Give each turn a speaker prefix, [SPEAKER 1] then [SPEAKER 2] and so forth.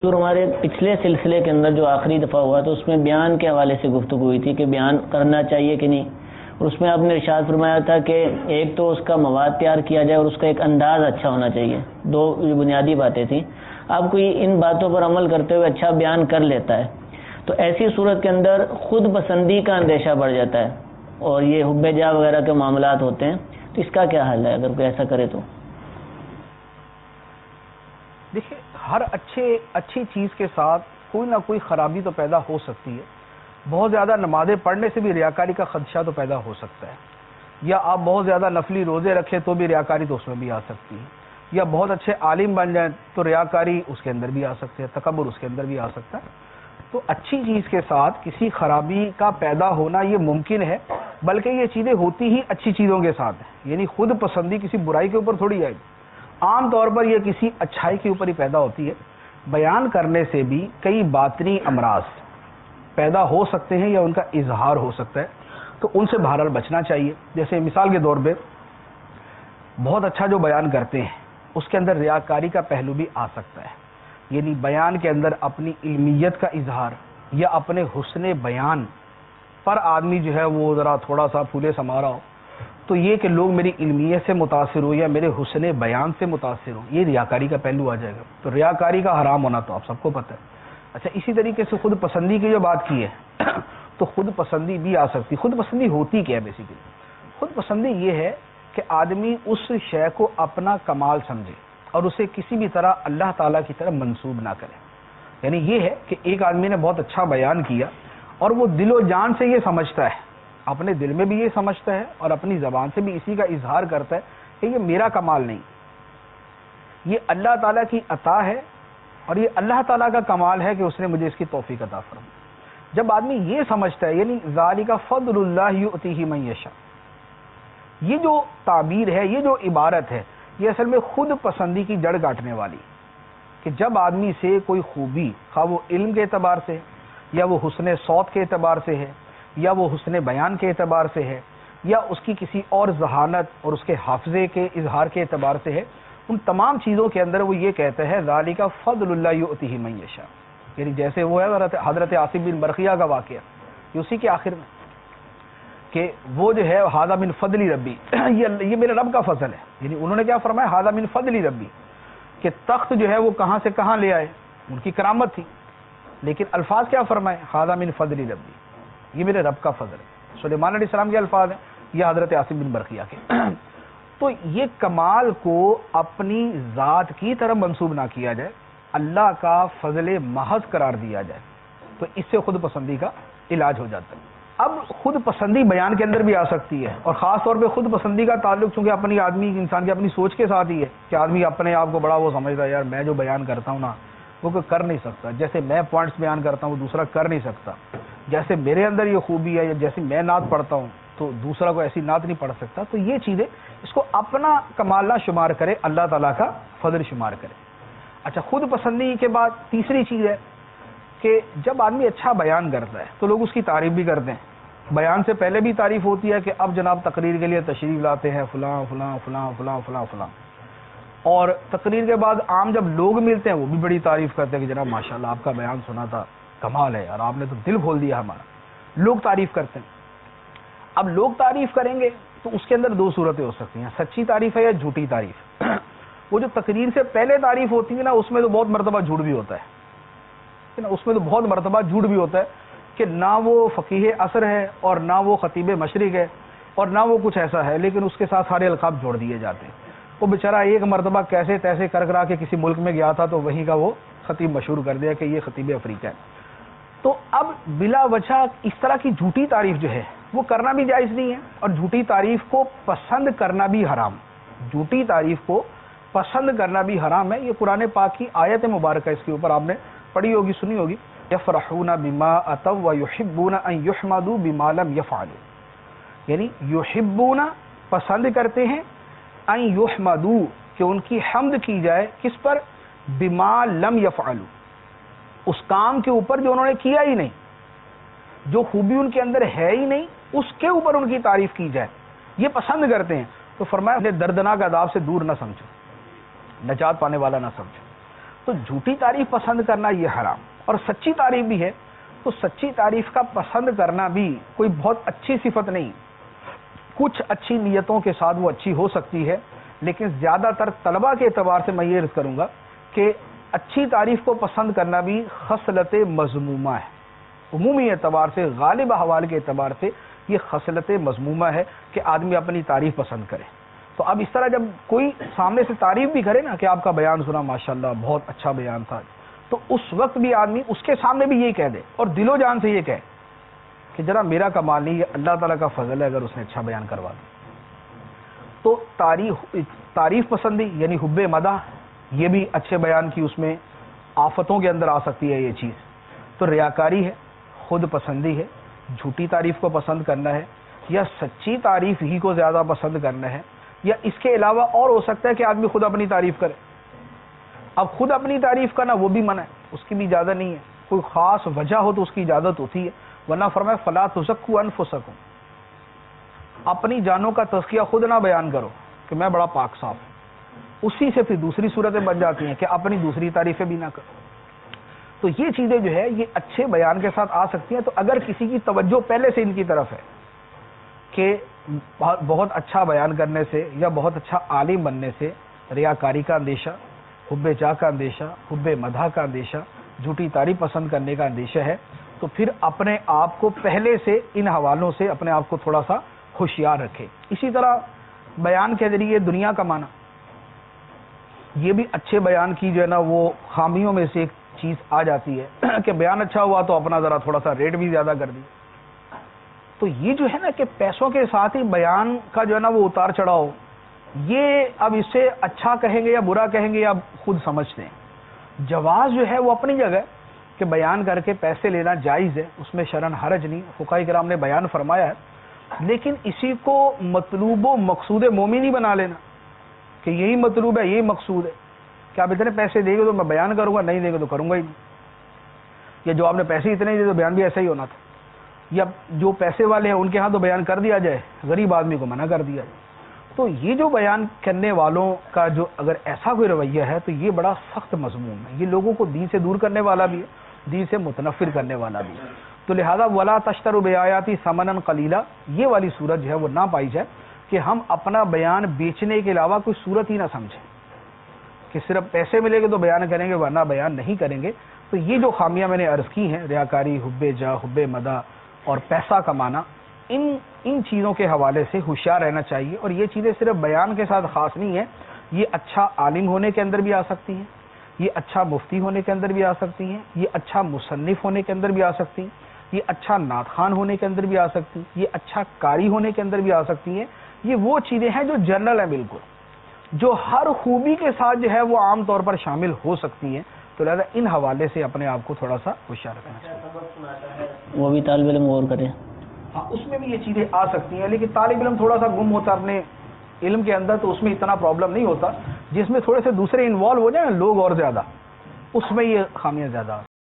[SPEAKER 1] اور ہمارے پچھلے سلسلے کے اندر جو آخری دفعہ ہوا تو اس میں بیان کے حوالے سے گفتگو ہوئی تھی کہ بیان کرنا چاہیے کہ نہیں، اور اس میں آپ نے ارشاد فرمایا تھا کہ ایک تو اس کا مواد تیار کیا جائے اور اس کا ایک انداز اچھا ہونا چاہیے، دو بنیادی باتیں تھیں۔ اب کوئی ان باتوں پر عمل کرتے ہوئے اچھا بیان کر لیتا ہے تو ایسی صورت کے اندر خود پسندی کا اندیشہ بڑھ جاتا ہے اور یہ حب جاہ وغیرہ کے معاملات ہوتے ہیں، تو اس کا کیا حل ہے اگر کوئی ایسا کرے تو؟
[SPEAKER 2] دیکھیں، ہر اچھی چیز کے ساتھ کوئی نہ کوئی خرابی تو پیدا ہو سکتی ہے۔ بہت زیادہ نمازیں پڑھنے سے بھی ریاکاری کا خدشہ تو پیدا ہو سکتا ہے، یا آپ بہت زیادہ نفلی روزے رکھیں تو بھی ریاکاری تو اس میں بھی آ سکتی ہے، یا بہت اچھے عالم بن جائیں تو ریاکاری اس کے اندر بھی آ سکتی ہے، تکبر اس کے اندر بھی آ سکتا ہے۔ تو اچھی چیز کے ساتھ کسی خرابی کا پیدا ہونا یہ ممکن ہے، بلکہ یہ چیزیں ہوتی ہی اچھی چیزوں کے ساتھ ہیں، یعنی خود پسندی کسی برائی کے اوپر تھوڑی آئے گی، عام طور پر یہ کسی اچھائی کے اوپر ہی پیدا ہوتی ہے۔ بیان کرنے سے بھی کئی باطنی امراض پیدا ہو سکتے ہیں یا ان کا اظہار ہو سکتا ہے، تو ان سے بہرحال بچنا چاہیے۔ جیسے مثال کے طور پہ بہت اچھا جو بیان کرتے ہیں اس کے اندر ریاکاری کا پہلو بھی آ سکتا ہے، یعنی بیان کے اندر اپنی علمیت کا اظہار یا اپنے حسن بیان پر آدمی جو ہے وہ ذرا تھوڑا سا پھولے سما رہا ہو، تو یہ کہ لوگ میری علمیت سے متاثر ہو یا میرے حسن بیان سے متاثر ہو، یہ ریاکاری کا پہلو آ جائے گا۔ تو ریاکاری کا حرام ہونا تو آپ سب کو پتہ ہے۔ اچھا، اسی طریقے سے خود پسندی کی جو بات کی ہے تو خود پسندی بھی آ سکتی۔ خود پسندی ہوتی کیا ہے؟ بیسیکلی خود پسندی یہ ہے کہ آدمی اس شے کو اپنا کمال سمجھے اور اسے کسی بھی طرح اللہ تعالیٰ کی طرف منسوب نہ کرے۔ یعنی یہ ہے کہ ایک آدمی نے بہت اچھا بیان کیا اور وہ دل و جان سے یہ سمجھتا ہے، اپنے دل میں بھی یہ سمجھتا ہے اور اپنی زبان سے بھی اسی کا اظہار کرتا ہے کہ یہ میرا کمال نہیں، یہ اللہ تعالیٰ کی عطا ہے اور یہ اللہ تعالیٰ کا کمال ہے کہ اس نے مجھے اس کی توفیق عطا فرمائی۔ جب آدمی یہ سمجھتا ہے، یعنی ذالک فضل اللہ یؤتیہ من یشاء، یہ جو تعبیر ہے، یہ جو عبارت ہے، یہ اصل میں خود پسندی کی جڑ کاٹنے والی، کہ جب آدمی سے کوئی خوبی، خواہ وہ علم کے اعتبار سے یا وہ حسن صوت کے اعتبار سے ہے یا وہ حسن بیان کے اعتبار سے ہے یا اس کی کسی اور ذہانت اور اس کے حافظے کے اظہار کے اعتبار سے ہے، ان تمام چیزوں کے اندر وہ یہ کہتا ہے ذالک فضل اللہ یؤتیہ من یشاء، یعنی جیسے وہ ہے حضرت عاصم بن برقیہ کا واقعہ، یہ اسی کے آخر میں کہ وہ جو ہے ھذا من فضل ربی، یہ میرے رب کا فضل ہے، یعنی انہوں نے کیا فرمایا؟ ھذا من فضل ربی، کہ تخت جو ہے وہ کہاں سے کہاں لے آئے، ان کی کرامت تھی، لیکن الفاظ کیا فرمائے؟ ھذا من فضل ربی، یہ میرے رب کا فضل ہے۔ سلیمان علیہ السلام کے الفاظ ہیں، یہ حضرت عاصم بن برقیہ کے۔ تو یہ کمال کو اپنی ذات کی طرف منسوب نہ کیا جائے، اللہ کا فضل محض قرار دیا جائے، تو اس سے خود پسندی کا علاج ہو جاتا ہے۔ اب خود پسندی بیان کے اندر بھی آ سکتی ہے، اور خاص طور پہ خود پسندی کا تعلق چونکہ اپنی آدمی انسان کی اپنی سوچ کے ساتھ ہی ہے، کہ آدمی اپنے آپ کو بڑا وہ سمجھتا ہے، یار میں جو بیان کرتا ہوں نا وہ کوئی کر نہیں سکتا، جیسے میں پوائنٹس بیان کرتا ہوں وہ دوسرا کر نہیں سکتا، جیسے میرے اندر یہ خوبی ہے یا جیسے میں نعت پڑھتا ہوں تو دوسرا کو ایسی نعت نہیں پڑھ سکتا۔ تو یہ چیزیں اس کو اپنا کمال نہ شمار کرے، اللہ تعالیٰ کا فضل شمار کرے۔ اچھا، خود پسندی کے بعد تیسری چیز ہے کہ جب آدمی اچھا بیان کرتا ہے تو لوگ اس کی تعریف بھی کرتے ہیں۔ بیان سے پہلے بھی تعریف ہوتی ہے کہ اب جناب تقریر کے لیے تشریف لاتے ہیں فلاں فلاں فلاں فلاں فلاں فلاں، اور تقریر کے بعد عام جب لوگ ملتے ہیں وہ بھی بڑی تعریف کرتے ہیں کہ جناب ماشاءاللہ آپ کا بیان سنا تھا، کمال ہے اور آپ نے تو دل کھول دیا ہمارا، لوگ تعریف کرتے ہیں۔ اب لوگ تعریف کریں گے تو اس کے اندر دو صورتیں ہو سکتی ہیں، سچی تعریف ہے یا جھوٹی تعریف۔ وہ جو تقریر سے پہلے تعریف ہوتی ہے نا، اس میں تو بہت مرتبہ جھوٹ بھی ہوتا ہے، اس میں تو بہت مرتبہ جھوٹ بھی ہوتا ہے کہ نہ وہ فقیہ عصر ہے اور نہ وہ خطیب مشرق ہے اور نہ وہ کچھ ایسا ہے، لیکن اس کے ساتھ سارے القاب جوڑ دیے جاتے ہیں۔ وہ بیچارہ ایک مرتبہ کیسے تیسے کر کے کسی ملک میں گیا تھا تو وہیں کا وہ خطیب مشہور کر دیا کہ یہ خطیب افریقہ ہے۔ تو اب بلا وجہ اس طرح کی جھوٹی تعریف جو ہے وہ کرنا بھی جائز نہیں ہے، اور جھوٹی تعریف کو پسند کرنا بھی حرام، جھوٹی تعریف کو پسند کرنا بھی حرام ہے۔ یہ قرآن پاک کی آیت مبارکہ، اس کے اوپر آپ نے پڑھی ہوگی، سنی ہوگی، یفرحون بما اتوا ویحبون ان یحمدوا بما لم یفعلوا، یعنی یحبون پسند کرتے ہیں، ان یحمدوا کہ ان کی حمد کی جائے، کس پر؟ بما لم یفعلوا، اس کام کے اوپر جو انہوں نے کیا ہی نہیں، جو خوبی ان کے اندر ہے ہی نہیں اس کے اوپر ان کی تعریف کی جائے، یہ پسند کرتے ہیں۔ تو فرمایا انہیں دردناک عذاب سے دور نہ سمجھو، نجات پانے والا نہ سمجھو۔ تو جھوٹی تعریف پسند کرنا یہ حرام، اور سچی تعریف بھی ہے تو سچی تعریف کا پسند کرنا بھی کوئی بہت اچھی صفت نہیں، کچھ اچھی نیتوں کے ساتھ وہ اچھی ہو سکتی ہے، لیکن زیادہ تر طلباء کے اعتبار سے میں یہ عرض کروں گا کہ اچھی تعریف کو پسند کرنا بھی خصلت مذمومہ ہے، عمومی اعتبار سے، غالب احوال کے اعتبار سے یہ خصلت مذمومہ ہے کہ آدمی اپنی تعریف پسند کرے۔ تو اب اس طرح جب کوئی سامنے سے تعریف بھی کرے نا کہ آپ کا بیان سنا ماشاءاللہ بہت اچھا بیان تھا، تو اس وقت بھی آدمی اس کے سامنے بھی یہ کہہ دے اور دل و جان سے یہ کہے کہ ذرا میرا کمال نہیں، یہ اللہ تعالیٰ کا فضل ہے اگر اس نے اچھا بیان کروا دیا۔ تو تعریف پسندی یعنی حب مدح، یہ بھی اچھے بیان کی اس میں آفتوں کے اندر آ سکتی ہے یہ چیز۔ تو ریاکاری ہے، خود پسندی ہے، جھوٹی تعریف کو پسند کرنا ہے، یا سچی تعریف ہی کو زیادہ پسند کرنا ہے، یا اس کے علاوہ اور ہو سکتا ہے کہ آدمی خود اپنی تعریف کرے۔ اب خود اپنی تعریف کرنا وہ بھی منع ہے، اس کی بھی اجازت نہیں ہے، کوئی خاص وجہ ہو تو اس کی اجازت ہوتی ہے، ورنہ فرمایا فلا تزکوا انفسکم، اپنی جانوں کا تزکیہ خود نہ بیان کرو کہ میں بڑا پاک صاف ہوں۔ اسی سے پھر دوسری صورتیں بن جاتی ہیں کہ اپنی دوسری تعریفیں بھی نہ کرو۔ تو یہ چیزیں جو ہے یہ اچھے بیان کے ساتھ آ سکتی ہیں۔ تو اگر کسی کی توجہ پہلے سے ان کی طرف ہے کہ بہت اچھا بیان کرنے سے یا بہت اچھا عالم بننے سے ریاکاری کا اندیشہ، حب جاہ کا اندیشہ، حب مدح کا اندیشہ، جھوٹی تعریف پسند کرنے کا اندیشہ ہے، تو پھر اپنے آپ کو پہلے سے ان حوالوں سے اپنے آپ کو تھوڑا سا ہوشیار رکھے۔ اسی طرح بیان کے ذریعے دنیا کمانا، یہ بھی اچھے بیان کی جو ہے نا وہ خامیوں میں سے ایک چیز آ جاتی ہے کہ بیان اچھا ہوا تو اپنا ذرا تھوڑا سا ریٹ بھی زیادہ کر دی۔ تو یہ جو ہے نا کہ پیسوں کے ساتھ ہی بیان کا جو ہے نا وہ اتار چڑھاؤ، یہ اب اس سے اچھا کہیں گے یا برا کہیں گے یا خود سمجھتے ہیں۔ جواز جو ہے وہ اپنی جگہ ہے کہ بیان کر کے پیسے لینا جائز ہے، اس میں شرعاً حرج نہیں، فقہاء کرام نے بیان فرمایا ہے، لیکن اسی کو مطلوب و مقصود مومن ہی بنا لینا کہ یہی مطلوب ہے، یہی مقصود ہے کہ آپ اتنے پیسے دیں گے تو میں بیان کروں گا، نہیں دیں گے تو کروں گا ہی نہیں، یا جو آپ نے پیسے اتنے دیے تو بیان بھی ایسا ہی ہونا تھا، یا جو پیسے والے ہیں ان کے ہاں تو بیان کر دیا جائے، غریب آدمی کو منع کر دیا جائے۔ تو یہ جو بیان کرنے والوں کا جو اگر ایسا کوئی رویہ ہے تو یہ بڑا سخت مذموم ہے، یہ لوگوں کو دین سے دور کرنے والا بھی ہے، دین سے متنفر کرنے والا بھی ہے۔ تو لہذا ولا تشتروا بآیاتی ثمنا قلیلا، یہ والی صورت جو ہے وہ نہ پائی جائے کہ ہم اپنا بیان بیچنے کے علاوہ کوئی صورت ہی نہ سمجھیں کہ صرف پیسے ملے گے تو بیان کریں گے ورنہ بیان نہیں کریں گے۔ تو یہ جو خامیاں میں نے عرض کی ہیں، ریاکاری، حب جاہ، حب مدح اور پیسہ کمانا، ان چیزوں کے حوالے سے ہوشیار رہنا چاہیے۔ اور یہ چیزیں صرف بیان کے ساتھ خاص نہیں ہیں، یہ اچھا عالم ہونے کے اندر بھی آ سکتی ہیں، یہ اچھا مفتی ہونے کے اندر بھی آ سکتی ہیں، یہ اچھا مصنف ہونے کے اندر بھی آ سکتی ہیں، یہ اچھا نعت خوان ہونے کے اندر بھی آ سکتی ہیں، یہ اچھا قاری ہونے کے اندر بھی آ سکتی ہیں۔ یہ وہ چیزیں ہیں جو جنرل ہیں، بالکل جو ہر خوبی کے ساتھ جو ہے وہ عام طور پر شامل ہو سکتی ہیں۔ تو لہذا ان حوالے سے اپنے آپ کو تھوڑا سا ہوشیار رکھنا چاہیے۔
[SPEAKER 1] وہ بھی طالب علم غور کرے،
[SPEAKER 2] ہاں اس میں بھی یہ چیزیں آ سکتی ہیں، لیکن طالب علم تھوڑا سا گم ہوتا اپنے علم کے اندر تو اس میں اتنا پرابلم نہیں ہوتا، جس میں تھوڑے سے دوسرے انوالو ہو جائیں لوگ اور زیادہ، اس میں یہ خامیاں زیادہ